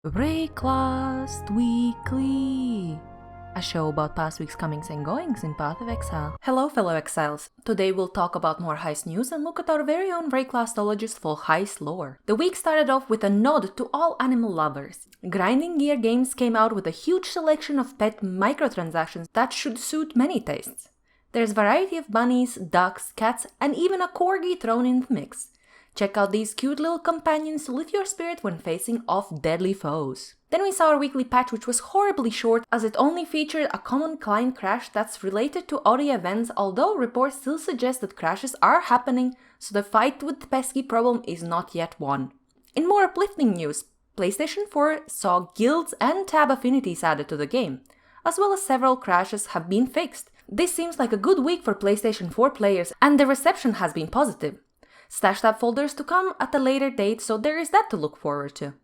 Wraeclast Weekly, a show about past week's comings and goings in Path of Exile. Hello fellow exiles, today we'll talk about more Heist news and look at our very own Wraeclastologist full Heist lore. The week started off with a nod to all animal lovers. Grinding Gear Games came out with a huge selection of pet microtransactions that should suit many tastes. There's variety of bunnies, ducks, cats, and even a corgi thrown in the mix. Check out these cute little companions to lift your spirit when facing off deadly foes. Then we saw our weekly patch, which was horribly short as it only featured a common client crash that's related to audio events, although reports still suggest that crashes are happening, so the fight with the pesky problem is not yet won. In more uplifting news, PlayStation 4 saw guilds and tab affinities added to the game, as well as several crashes have been fixed. This seems like a good week for PlayStation 4 players, and the reception has been positive. Stash tab folders to come at a later date, so there is that to look forward to.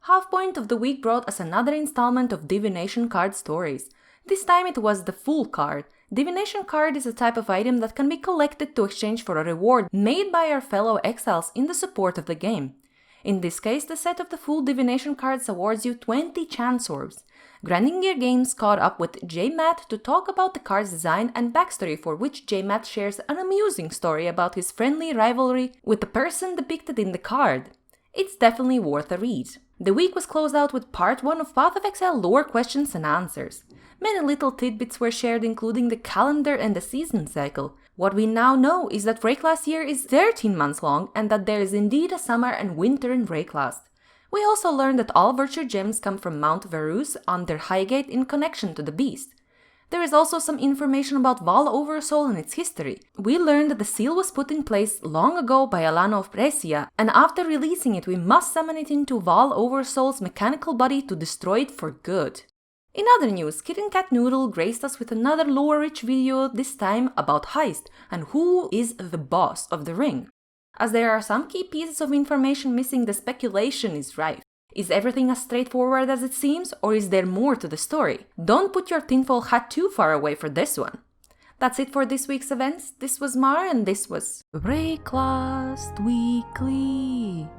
Half Point of the week brought us another installment of Divination Card stories. This time it was the full card. Divination Card is a type of item that can be collected to exchange for a reward made by our fellow exiles in the support of the game. In this case, the set of the full Divination Cards awards you 20 chance orbs. Grinding Gear Games caught up with J-Matt to talk about the card's design and backstory, for which J-Matt shares an amusing story about his friendly rivalry with the person depicted in the card. It's definitely worth a read. The week was closed out with part 1 of Path of Exile lore questions and answers. Many little tidbits were shared, including the calendar and the season cycle. What we now know is that Wraeclast year is 13 months long and that there is indeed a summer and winter in Wraeclast. We also learned that all virtue gems come from Mount Verus on their Highgate in connection to the beast. There is also some information about Val Oversoul and its history. We learned that the seal was put in place long ago by Alana of Brescia, and after releasing it we must summon it into Val Oversoul's mechanical body to destroy it for good. In other news, Kitten Cat Noodle graced us with another lore-rich video, this time about Heist and who is the boss of the ring. As there are some key pieces of information missing, the speculation is rife. Is everything as straightforward as it seems, or is there more to the story? Don't put your tinfoil hat too far away for this one. That's it for this week's events. This was Mar and this was Wraeclast Weekly.